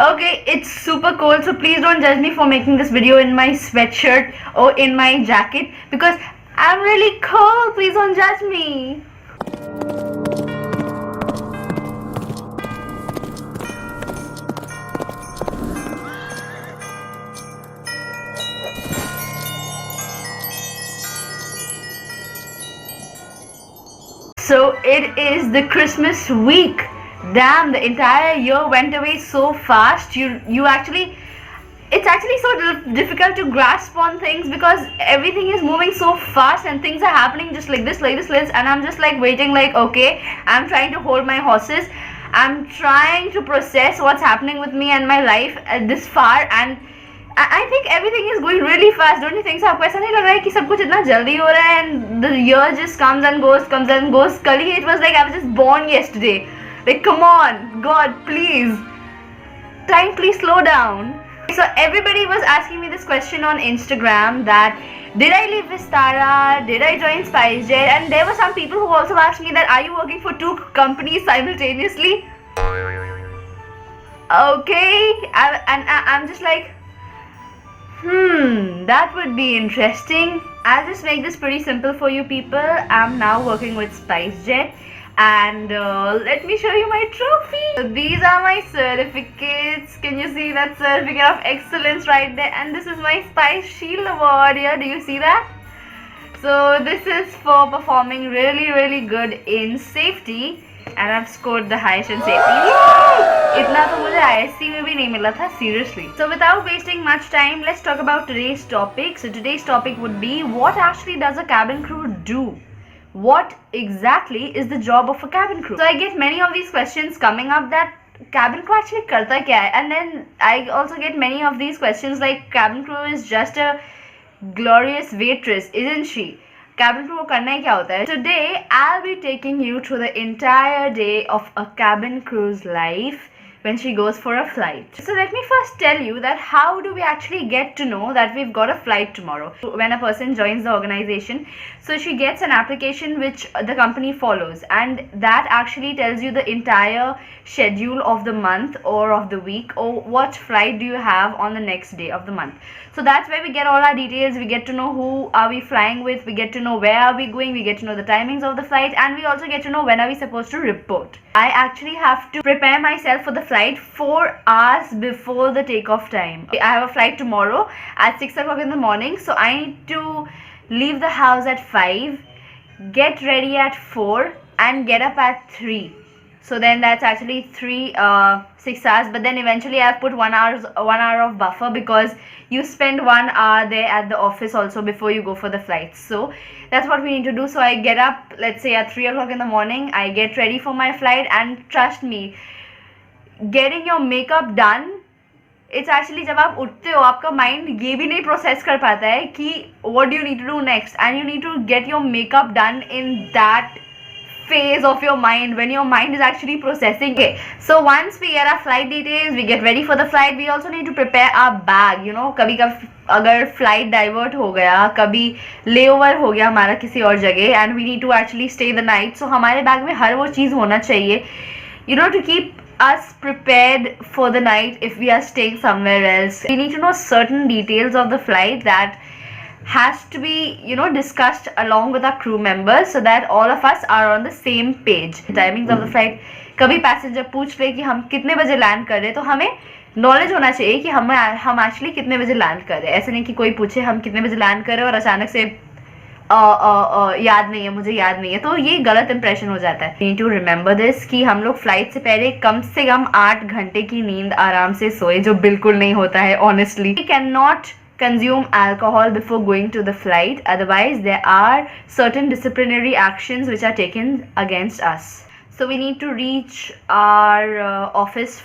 Okay, it's super cold, so please don't judge me for making this video in my sweatshirt or in my jacket because I'm really cold. Please don't judge me. So it is the Christmas week. Damn, the entire year went away so fast. You actually it's actually so difficult to grasp on things because everything is moving so fast and things are happening just like this, and I'm just like waiting, like, okay, I'm trying to hold my horses. I'm trying to process what's happening with me and my life at this far, and I think everything is going really fast. Don't you think so? आपको ऐसा नहीं लग रहा है कि सब कुछ इतना जल्दी हो रहा है and the year just comes and goes. कल ही it was like I was just born yesterday. Like, come on, God, please. Time, please slow down. So everybody was asking me this question on Instagram that did I leave Vistara? Did I join SpiceJet? And there were some people who also asked me that are you working for two companies simultaneously? Okay, I'm just like, that would be interesting. I'll just make this pretty simple for you people. I'm now working with SpiceJet, and let me show you my trophy. So these are my certificates. Can you see that certificate of excellence right there? And this is my Spice Shield Award here. Do you see that? So this is for performing really good in safety, and I've scored the highest in safety. इतना तो मुझे ISC में भी नहीं मिला था, seriously. So without wasting much time, let's talk about today's topic. So today's topic would be, what actually does a cabin crew do? What exactly is the job of a cabin crew? So I get many of these questions coming up that cabin crew actually करता क्या है? And then I also get many of these questions like cabin crew is just a glorious waitress, isn't she? Cabin crew को करना ही क्या होता है? Today I'll be taking you through the entire day of a cabin crew's life when she goes for a flight. So let me first tell you that how do we actually get to know that we've got a flight tomorrow. When a person joins the organization, so she gets an application which the company follows, and that actually tells you the entire schedule of the month or of the week, or what flight do you have on the next day of the month. So that's where we get all our details. We get to know who are we flying with, we get to know where are we going, we get to know the timings of the flight, and we also get to know when are we supposed to report. I actually have to prepare myself for the flight 4 hours before the takeoff time. I have a flight tomorrow at 6 o'clock in the morning, so I need to leave the house at 5, get ready at 4, and get up at 3. So then that's actually 6 hours, but then eventually I've put 1 hour of buffer because you spend 1 hour there at the office also before you go for the flight. So that's what we need to do. So I get up, let's say at 3 o'clock in the morning, I get ready for my flight, and trust me, getting your makeup done, it's actually जब आप उठते हो आपका mind ये भी नहीं process कर पाता है कि what do you need to do next, and you need to get your makeup done in that phase of your mind when your mind is actually processing. Okay, so once we get our flight details, we get ready for the flight, we also need to prepare our bag. You know, कभी कभी अगर flight divert हो गया, कभी layover हो गया हमारा किसी और जगह, and we need to actually stay the night, so हमारे बैग में हर वो चीज़ होना चाहिए, you know, to keep us prepared for the night if we are staying somewhere else. We need to know certain details of the flight that has to be, you know, discussed along with our crew members so that all of us are on the same page. The timings of the flight, कभी passenger पूछ ले कि हम कितने बजे land कर रहे हैं, तो हमें नॉलेज होना चाहिए कि हम एक्चुअली कितने बजे लैंड कर रहे हैं. ऐसे नहीं कि कोई पूछे हम कितने बजे लैंड कर रहे हैं और अचानक से याद नहीं है, मुझे याद नहीं है, तो ये गलत इंप्रेशन हो जाता है. नीड टू रिमेंबर दिस कि हम लोग फ्लाइट से पहले कम से कम 8 घंटे की नींद आराम से सोए, जो बिल्कुल नहीं होता है honestly. We can not consume alcohol before going to the flight, otherwise there are certain disciplinary actions which are taken against us. So we need to reach our office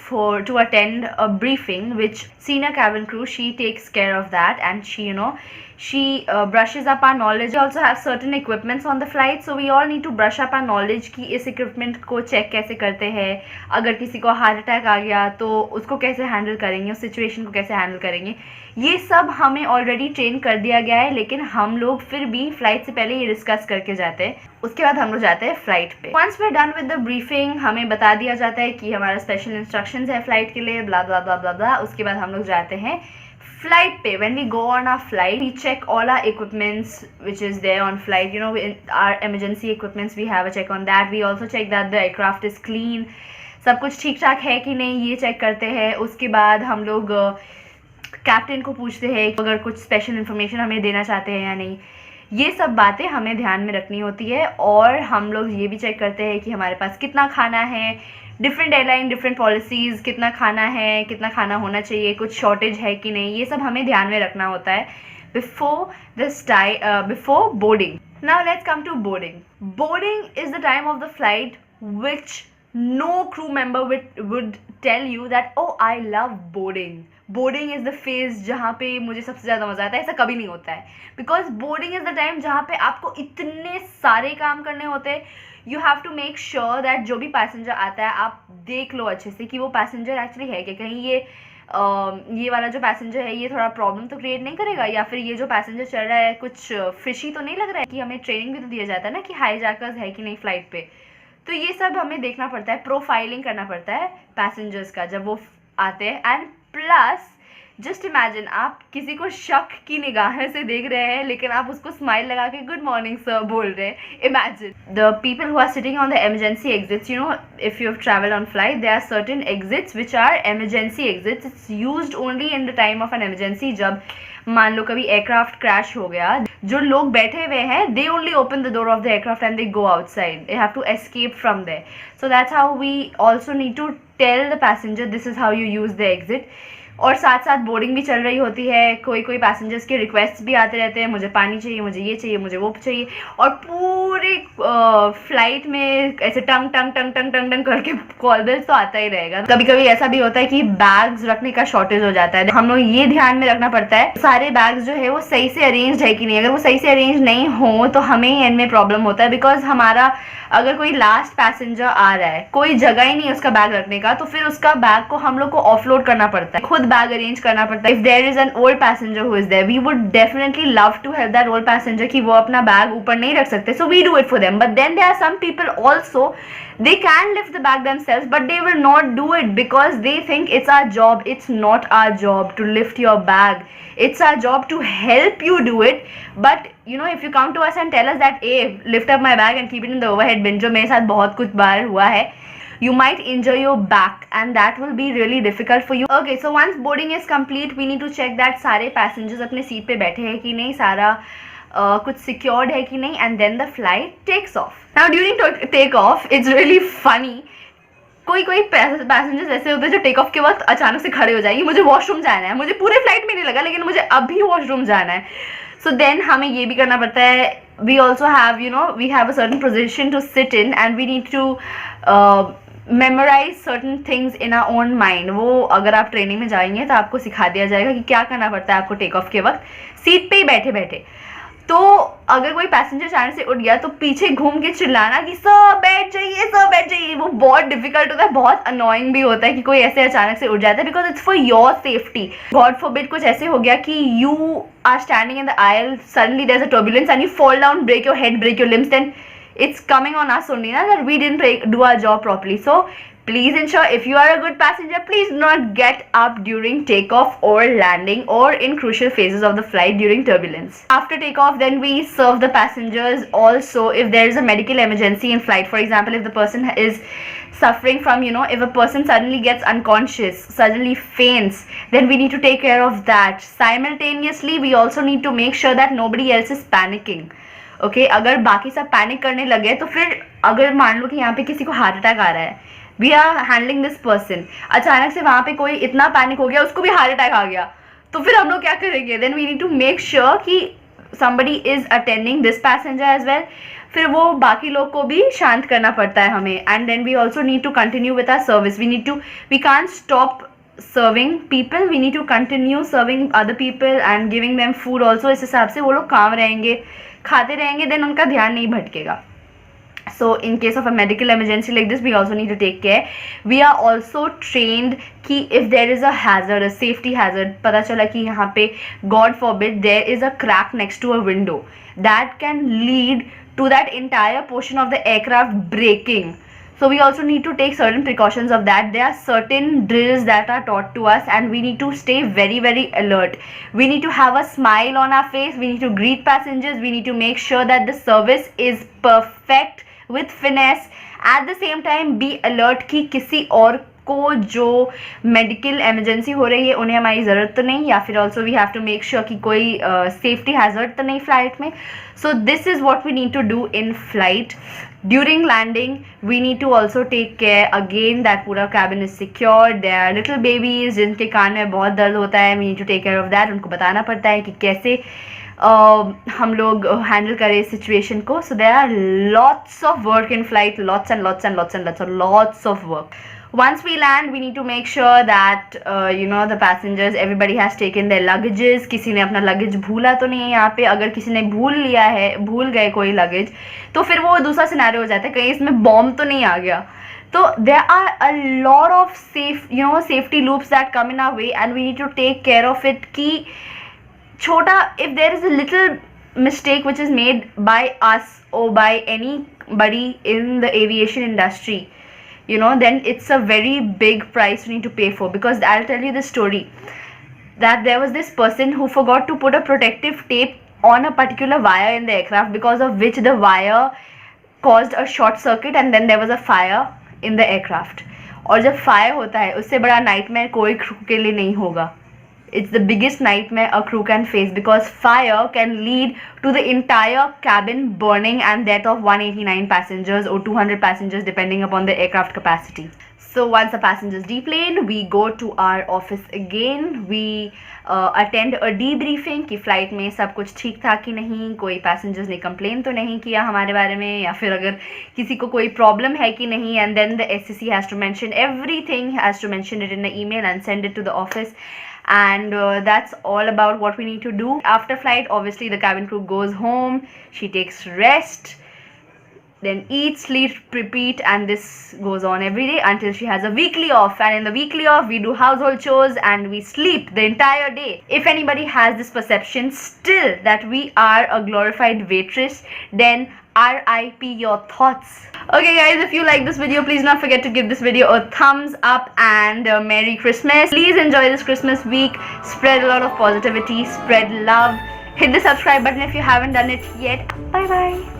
to attend a briefing which senior cabin crew, she takes care of that, and she, you know, she brushes up our knowledge. We also have certain equipments on the flight, so we all need to brush up our knowledge कि इस equipment को check कैसे करते हैं, अगर किसी को heart attack आ गया तो उसको कैसे handle करेंगे, उस situation को कैसे handle करेंगे, ये सब हमें already train कर दिया गया है, लेकिन हम लोग फिर भी flight से पहले ये discuss करके जाते हैं. उसके बाद हम लोग जाते हैं flight पे. Once we're done with the briefing, हमें बता दिया जाता है कि हमारा special instructions है flight के लिए, blah blah blah blah blah. उसके बाद हम लोग जाते हैं flight pay. When we go on our flight, we check all our equipments which is there on flight. You know, our emergency equipments, we have a check on that. We also check that the aircraft is clean, सब कुछ ठीक ठाक है कि नहीं, ये check करते हैं. उसके बाद हम लोग कैप्टन को पूछते हैं अगर कुछ स्पेशल इन्फॉर्मेशन हमें देना चाहते हैं या नहीं. ये सब बातें हमें ध्यान में रखनी होती है. और हम लोग ये भी चेक करते हैं कि हमारे पास कितना खाना है. डिफरेंट एयरलाइन, डिफरेंट पॉलिसीज़, कितना खाना है, कितना खाना होना चाहिए, कुछ शॉर्टेज है कि नहीं, ये सब हमें ध्यान में रखना होता है before boarding. Now let's come to boarding. Boarding is the time of the flight which no crew member would tell you that oh I love boarding. Boarding is the phase जहाँ पे मुझे सबसे ज़्यादा मज़ा आता है. ऐसा कभी नहीं होता है, because boarding is the time जहाँ पे आपको इतने सारे काम करने होते हैं. You have to make sure that जो भी पैसेंजर आता है आप देख लो अच्छे से कि वो पैसेंजर एक्चुअली है कि कहीं ये वाला जो पैसेंजर है ये थोड़ा प्रॉब्लम तो क्रिएट नहीं करेगा, या फिर ये जो पैसेंजर चल रहा है कुछ फिशी तो नहीं लग रहा है. कि हमें ट्रेनिंग भी तो दिया जाता है ना कि हाईजैकर्स है कि नहीं फ्लाइट पे. तो ये सब हमें देखना पड़ता है, प्रोफाइलिंग करना पड़ता है पैसेंजर्स का जब वो आते हैं. एंड प्लस जस्ट इमेजिन आप किसी को शक की निगाह से देख रहे हैं लेकिन आप उसको स्माइल लगा के गुड मॉर्निंग सर बोल रहे हैं. Imagine the people who are sitting on the emergency exits. You know, if you have traveled on flight, there are certain exits which are emergency exits. It's used only in the time of an emergency. जब मान लो कभी aircraft crash हो गया, जो लोग बैठे हुए हैं they only open the door of the aircraft and they go outside. They have to escape from there. So that's how we also need to tell the passenger this is how you use the exit. और साथ साथ boarding भी चल रही होती है. कोई कोई पैसेंजर्स के रिक्वेस्ट भी आते रहते हैं, मुझे पानी चाहिए, मुझे ये चाहिए, मुझे वो चाहिए. और पूरे फ्लाइट में ऐसे टंग टंग टंग टंग टंग टंग करके कॉल बेल्स तो आता ही रहेगा. कभी कभी ऐसा भी होता है कि बैग्स रखने का शॉर्टेज हो जाता है. हम लोग ये ध्यान में रखना पड़ता है सारे बैग्स जो है वो सही से अरेंज है कि नहीं. अगर वो सही से अरेंज नहीं हो तो हमें ही एंड में प्रॉब्लम होता है. बिकॉज हमारा अगर कोई लास्ट पैसेंजर आ रहा है, कोई जगह ही नहीं है उसका बैग रखने का, तो फिर उसका बैग को हम लोग को ऑफलोड करना पड़ता है, खुद बैग अरेंज करना पड़ता है. If there is an old passenger who is there, we would definitely love to help that old passenger कि वो अपना बैग ऊपर नहीं रख सकते, so we do it for them. But then there are some people also, they can lift the bag themselves but they will not do it because they think it's our job. It's not our job to lift your bag. It's our job to help you do it. But you know, if you come to us and tell us that hey, lift up my bag and keep it in the overhead bin, जो मेरे साथ बहुत कुछ बार हुआ है, you might injure your back and that will be really difficult for you. Okay, so once boarding is complete, we need to check that सारे passengers अपने seat पे बैठे हैं कि नहीं, सारा कुछ सिक्योर्ड है कि नहीं. And then the flight takes off. Now during take off it's really funny. कोई पैसेंजर्स ऐसे होते हैं जो टेक ऑफ के वक्त अचानक से खड़े हो जाएंगे, मुझे वॉशरूम जाना है, मुझे पूरे फ्लाइट में नहीं लगा लेकिन मुझे अभी वॉशरूम जाना है. सो देन हमें ये भी करना पड़ता है. We also have, you know, we have a certain position to sit in and we need to memorise certain things in our own mind. वो अगर आप ट्रेनिंग में जाएंगे तो आपको सिखा दिया जाएगा कि क्या करना पड़ता है आपको टेक ऑफ के वक्त सीट पे ही बैठे बैठे. तो अगर कोई पैसेंजर अचानक से उठ गया तो पीछे घूम के चिल्लाना कि सब बैठ जाइए, सब बैठ जाइए, वो बहुत डिफिकल्ट होता है, बहुत अनोइंग भी होता है कि कोई ऐसे अचानक से उठ जाता है. Because it's for your safety. God forbid कुछ ऐसे हो गया कि you are standing in the aisle, suddenly there is a turbulence and you fall down, break your head, break your limbs, then it's coming on us only na, that we didn't do our job properly. So please ensure, if you are a good passenger, please do not get up during takeoff or landing or in crucial phases of the flight during turbulence. After takeoff, then we serve the passengers. Also, if there is a medical emergency in flight, for example, if the person is suffering from, you know, if a person suddenly gets unconscious, suddenly faints, then we need to take care of that. Simultaneously, we also need to make sure that nobody else is panicking. Okay, अगर बाकी सब panic करने लगे तो फिर अगर मान लो कि यहाँ पे किसी को हार्ट अटैक आ रहा है, we are handling this person, अचानक से वहाँ पे कोई इतना पैनिक हो गया उसको भी हार्ट अटैक आ गया, तो फिर हम लोग क्या करेंगे? Then we need to make sure कि somebody is attending this passenger as well. फिर वो बाकी लोग को भी शांत करना पड़ता है हमें. And then we also need to continue with our service. We can't stop serving people, we need to continue serving other people and giving them food also. इस हिसाब से वो लोग काम रहेंगे, खाते रहेंगे, then उनका ध्यान नहीं भटकेगा. So in case of a medical emergency like this, we also need to take care. We are also trained कि if there is a hazard, a safety hazard, पता चला कि यहाँ पे God forbid there is a crack next to a window, that can lead to that entire portion of the aircraft breaking. So we also need to take certain precautions of that. There are certain drills that are taught to us and we need to stay very, very alert. We need to have a smile on our face. We need to greet passengers. We need to make sure that the service is perfect with finesse. At the same time, be alert कि किसी और को जो medical emergency हो रही है उन्हें हमारी ज़रूरत तो नहीं, या फिर also we have to make sure कि कोई सेफ्टी हैजर्ड तो नहीं फ्लाइट में. So this is what we need to do in flight. During landing, we need to also take care again that पूरा cabin is secure. There are little babies जिनके कान में बहुत दर्द होता है. We need to take care of that. उनको बताना पड़ता है कि कैसे हम लोग हैंडल करें इस सिचुएशन को. So there are lots of work in flight, lots and lots and lots and lots and lots of work. Once we land, we need to make sure that the passengers, everybody has taken their luggages. किसी ने अपना luggage भूला तो नहीं है यहाँ पे. अगर किसी ने भूल गए कोई luggage, तो फिर वो दूसरा सिनेरियो हो जाता है, कहीं इसमें बॉम्ब तो नहीं आ गया. So there are a lot of safety loops that come in our way and we need to take care of it. कि छोटा, if there is a little mistake which is made by us or by anybody in the aviation industry, then it's a very big price we need to pay for. Because I'll tell you the story that there was this person who forgot to put a protective tape on a particular wire in the aircraft, because of which the wire caused a short circuit and then there was a fire in the aircraft. और जब fire होता है उससे बड़ा nightmare कोई crew के लिए नहीं होगा. It's the biggest nightmare a crew can face, because fire can lead to the entire cabin burning and death of 189 passengers or 200 passengers depending upon the aircraft capacity. So once the passengers deplane, we go to our office again. We attend a debriefing कि flight में सब कुछ ठीक था कि नहीं, कोई passengers ने कंप्लेन तो नहीं किया हमारे बारे में, या फिर अगर किसी को कोई प्रॉब्लम है कि नहीं. And then the SCC has to mention everything, has to mention it in the email and send it to the office. And that's all about what we need to do. After flight, obviously the cabin crew goes home, she takes rest, then eat, sleep, repeat, and this goes on every day until she has a weekly off. And in the weekly off, we do household chores and we sleep the entire day. If anybody has this perception still that we are a glorified waitress, then RIP your thoughts. Okay guys, if you like this video, please not forget to give this video a thumbs up and Merry Christmas. Please enjoy this Christmas week. Spread a lot of positivity, spread love. Hit the subscribe button if you haven't done it yet. Bye bye.